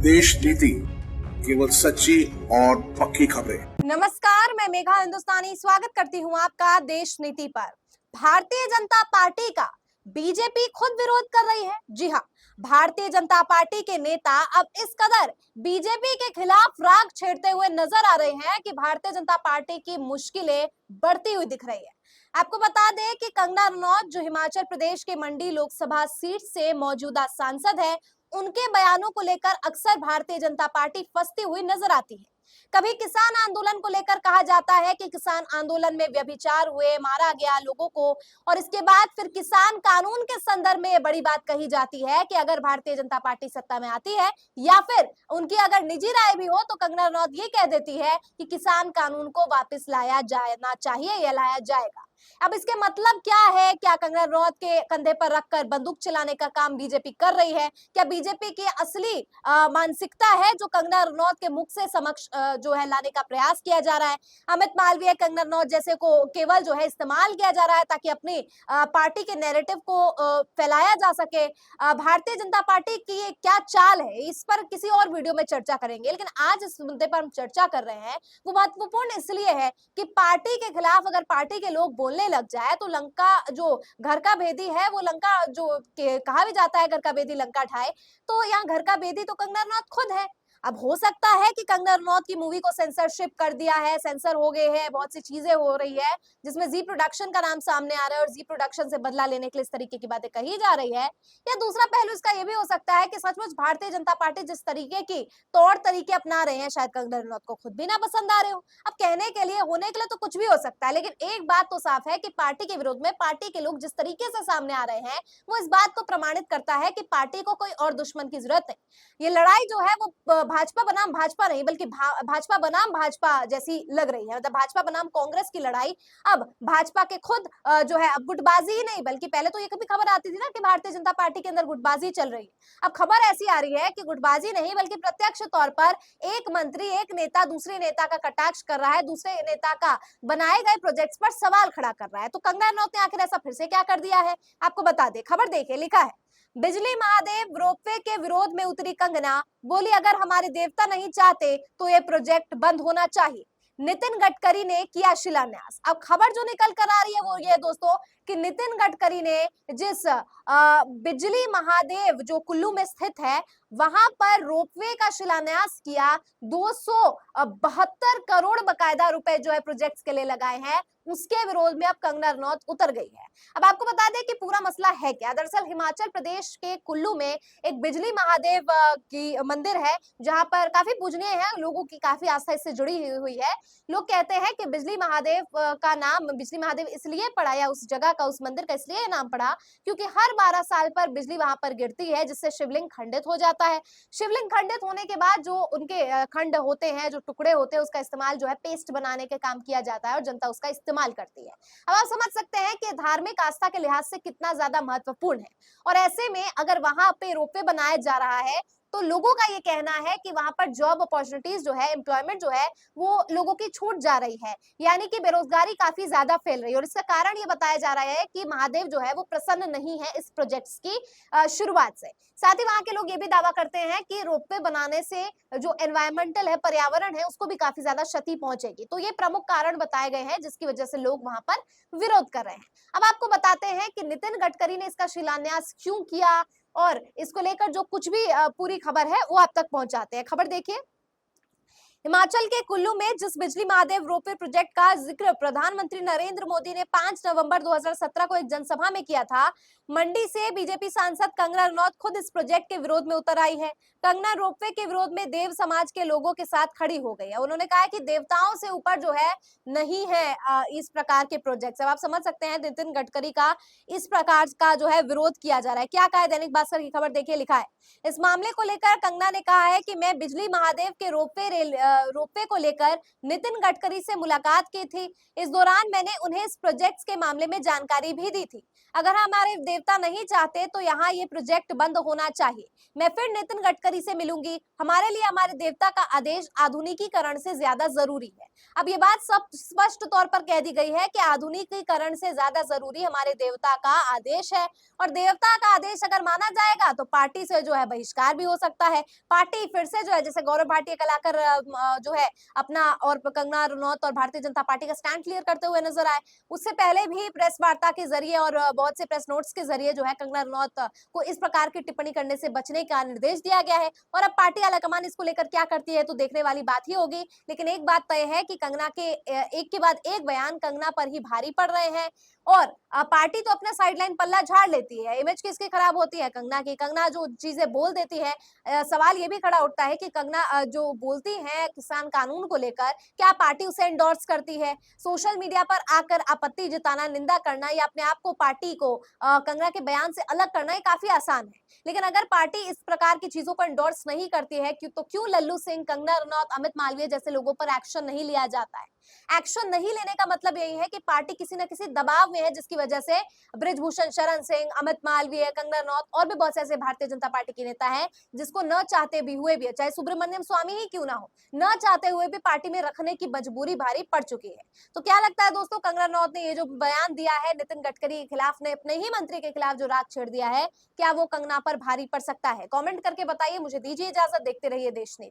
देश नीति, केवल सच्ची और पक्की खबरें। नमस्कार, मैं मेघा हिंदुस्तानी स्वागत करती हूँ आपका देश नीति पर। भारतीय जनता पार्टी का बीजेपी खुद विरोध कर रही है। जी हाँ, भारतीय जनता पार्टी के नेता अब इस कदर बीजेपी के खिलाफ राग छेड़ते हुए नजर आ रहे हैं कि भारतीय जनता पार्टी की मुश्किलें बढ़ती हुई दिख रही है। आपको बता दें कि कंगना रनौत, जो हिमाचल प्रदेश के मंडी लोकसभा सीट से मौजूदा सांसद है, उनके बयानों को लेकर अक्सर भारतीय जनता पार्टी फंसती हुई नजर आती है। कभी किसान आंदोलन को लेकर कहा जाता है कि किसान आंदोलन में व्यभिचार हुए, मारा गया लोगों को, और इसके बाद फिर किसान कानून के संदर्भ में बड़ी बात कही जाती है कि अगर भारतीय जनता पार्टी सत्ता में आती है या फिर उनकी अगर निजी राय भी हो तो कंगना रनौत ये कह देती है कि किसान कानून को वापस लाया जाना चाहिए या लाया जाएगा। अब इसके मतलब क्या है? क्या कंगना रनौत के कंधे पर रखकर बंदूक चलाने का काम बीजेपी कर रही है? क्या बीजेपी की असली मानसिकता है जो कंगना रनौत के मुख से समक्ष जो है लाने का प्रयास किया जा रहा है? अमित मालवीय, कंगना रनौत जैसे को केवल जो है इस्तेमाल किया जा रहा है ताकि अपनी पार्टी के नैरेटिव को फैलाया जा सके। भारतीय जनता पार्टी की ये क्या चाल है, इस पर किसी और वीडियो में चर्चा करेंगे, लेकिन आज इस मुद्दे पर हम चर्चा कर रहे हैं वो महत्वपूर्ण इसलिए है कि पार्टी के खिलाफ अगर पार्टी के लोग बोलने लग जाए तो लंका जो घर का भेदी है, वो लंका जो कहा भी जाता है घर का भेदी लंका ढाए, तो यहाँ घर का भेदी तो कंगना रनौत खुद है। अब हो सकता है कि कंगना रनौत की मूवी को सेंसरशिप कर दिया है, सेंसर हो गए हैं, बहुत सी चीजें हो रही है जिसमें जी प्रोडक्शन का नाम सामने आ रहा है और जी प्रोडक्शन से बदला लेने के लिए इस तरीके की बातें कही जा रही है। या दूसरा पहलू इसका ये भी हो सकता है कि सचमुच भारतीय जनता पार्टी जिस तरीके की तौर तरीके अपना रहे हैं, शायद कंगना रनौत को खुद भी ना पसंद आ रहे हो। अब कहने के लिए, होने के लिए तो कुछ भी हो सकता है, लेकिन एक बात तो साफ है कि पार्टी के विरोध में पार्टी के लोग जिस तरीके से सामने आ रहे हैं वो इस बात को प्रमाणित करता है कि पार्टी को कोई और दुश्मन की जरूरत नहीं। ये लड़ाई जो है वो भाजपा बनाम भाजपा नहीं बल्कि भाजपा बनाम भाजपा जैसी लग रही है। मतलब भाजपा बनाम कांग्रेस की लड़ाई अब भाजपा के खुद जो है अब गुटबाजी ही नहीं, बल्कि पहले तो ये कभी खबर आती थी ना कि भारतीय जनता पार्टी के अंदर गुटबाजी चल रही है। अब खबर ऐसी आ रही है कि गुटबाजी नहीं बल्कि प्रत्यक्ष तौर पर एक मंत्री, एक नेता दूसरे नेता का कटाक्ष कर रहा है, दूसरे नेता का बनाए गए प्रोजेक्ट्स पर सवाल खड़ा कर रहा है। तो कंगना रनौत ने आखिर ऐसा फिर से क्या कर दिया है? आपको बता दे, खबर देखिए, लिखा है बिजली महादेव रोपवे के विरोध में उतरी कंगना, बोली अगर हमारे देवता नहीं चाहते तो ये प्रोजेक्ट बंद होना चाहिए। नितिन गडकरी ने किया शिलान्यास। अब खबर जो निकल कर आ रही है वो ये दोस्तों कि नितिन गडकरी ने जिस बिजली महादेव जो कुल्लू में स्थित है वहां पर रोपवे का शिलान्यास किया, 272 करोड़ बकायदा रुपए जो है प्रोजेक्ट्स के लिए लगाए हैं, उसके विरोध में अब कंगना रनौत उतर गई है। अब आपको बता दें कि पूरा मसला है क्या। दरअसल हिमाचल प्रदेश के कुल्लू में एक बिजली महादेव की मंदिर है जहां पर काफी पूजनीय है, लोगों की काफी आस्था इससे जुड़ी हुई है। लोग कहते हैं कि बिजली महादेव का नाम बिजली महादेव इसलिए पड़ा, या उस जगह का, उस मंदिर का इसलिए नाम पड़ा क्योंकि हर 12 साल पर बिजली वहां पर गिरती है जिससे शिवलिंग खंडित हो जाता है। शिवलिंग खंडित होने के बाद जो उनके खंड होते हैं, जो टुकड़े होते हैं, उसका इस्तेमाल जो है पेस्ट बनाने के काम किया जाता है और जनता उसका इस्तेमाल करती है। अब आप समझ सकते हैं कि धार्मिक आस्था के लिहाज से कितना ज्यादा महत्वपूर्ण है। और ऐसे में अगर वहां पे रोपवे बनाया जा रहा है तो लोगों का ये कहना है कि वहां पर जॉब अपॉर्चुनिटीज जो है, एम्प्लॉयमेंट जो है, वो लोगों की छूट जा रही है, यानी कि बेरोजगारी काफी ज्यादा फैल रही है। और इसका कारण ये बताया जा रहा है कि महादेव जो है वो प्रसन्न नहीं है इस प्रोजेक्ट्स की शुरुआत से। साथ ही वहां के लोग ये भी दावा करते हैं कि रोपवे बनाने से जो एनवायरमेंटल है, पर्यावरण है, उसको भी काफी ज्यादा क्षति पहुंचेगी। तो ये प्रमुख कारण बताए गए हैं जिसकी वजह से लोग वहां पर विरोध कर रहे हैं। अब आपको बताते हैं कि नितिन गडकरी ने इसका शिलान्यास क्यों किया और इसको लेकर जो कुछ भी पूरी खबर है वो आप तक पहुंचाते हैं। खबर देखिए, हिमाचल के कुल्लू में जिस बिजली महादेव रोपवे प्रोजेक्ट का जिक्र प्रधानमंत्री नरेंद्र मोदी ने 5 नवंबर 2017 को एक जनसभा में किया था, मंडी से बीजेपी सांसद कंगना रनौत खुद इस प्रोजेक्ट के विरोध में उतर आई है। कंगना रोपवे के विरोध में देव समाज के लोगों के साथ खड़ी हो गई है। उन्होंने कहा कि देवताओं से ऊपर जो है नहीं है इस प्रकार के प्रोजेक्ट। अब आप समझ सकते हैं नितिन गडकरी का इस प्रकार का जो है विरोध किया जा रहा है। क्या कहा है दैनिक भास्कर की खबर देखिए, लिखा है इस मामले को लेकर कंगना ने कहा है कि मैं बिजली महादेव के रोपवे रोपवे को लेकर नितिन गडकरी से मुलाकात की थी। इस दौरान मैंने उन्हें इस प्रोजेक्ट्स के मामले में जानकारी भी दी थी। अगर हमारे देवता नहीं चाहते तो यहाँ ये प्रोजेक्ट बंद होना चाहिए। मैं फिर नितिन गडकरी से मिलूंगी। हमारे लिए हमारे देवता का आदेश आधुनिकीकरण से ज्यादा जरूरी है। अब ये बात सब स्पष्ट तौर पर कह दी गई है कि आधुनिकीकरण से ज्यादा जरूरी हमारे देवता का आदेश है, और देवता का आदेश अगर माना जाएगा तो पार्टी से जो है बहिष्कार भी हो सकता है। पार्टी फिर से जो है, जैसे गौरव भाटिया कलाकर जो है अपना और कंगना रनौत और भारतीय जनता पार्टी का स्टैंड क्लियर करते हुए नजर आए। उससे पहले भी प्रेस वार्ता के जरिए और बहुत से प्रेस नोट्स के जरिए जो है कंगना रनौत को इस प्रकार की टिप्पणी करने से बचने का निर्देश दिया गया है, और अब पार्टी आलाकमान इसको लेकर क्या करती है तो देखने वाली बात ही होगी। लेकिन एक बात तय है कि कंगना के एक के बाद एक बयान कंगना पर ही भारी पड़ रहे हैं, और पार्टी तो अपना साइडलाइन पल्ला झाड़ लेती है। इमेज किसकी खराब होती है? कंगना की। कंगना जो चीजें बोल देती है, सवाल ये भी खड़ा उठता है कि कंगना जो बोलती है किसान कानून को लेकर, क्या पार्टी उसे एंडोर्स करती है? सोशल मीडिया पर आकर आपत्ति जताना, निंदा करना या अपने आप को पार्टी को कंगना के बयान से अलग करना, ये काफी आसान है। लेकिन अगर पार्टी इस प्रकार की चीजों को एंडोर्स नहीं करती है तो क्यों लल्लू सिंह, कंगना रनौत, अमित मालवीय जैसे लोगों पर एक्शन नहीं लिया जाता है? एक्शन नहीं लेने का मतलब यही है कि पार्टी किसी न किसी दबाव में है, जिसकी वजह से बृजभूषण शरण सिंह, अमित मालवीय, कंगना रनौत और भी बहुत से ऐसे भारतीय जनता पार्टी के नेता हैं जिसको न चाहते भी हुए भी, चाहे सुब्रमण्यम स्वामी ही क्यों ना हो, न चाहते हुए भी पार्टी में रखने की मजबूरी भारी पड़ चुकी है। तो क्या लगता है दोस्तों, कंगना रनौत ने ये जो बयान दिया है नितिन गडकरी के खिलाफ, ने अपने ही मंत्री के खिलाफ जो राग छेड़ दिया है, क्या वो कंगना पर भारी पड़ सकता है? कमेंट करके बताइए। मुझे दीजिए इजाजत। देखते रहिए देश नीति।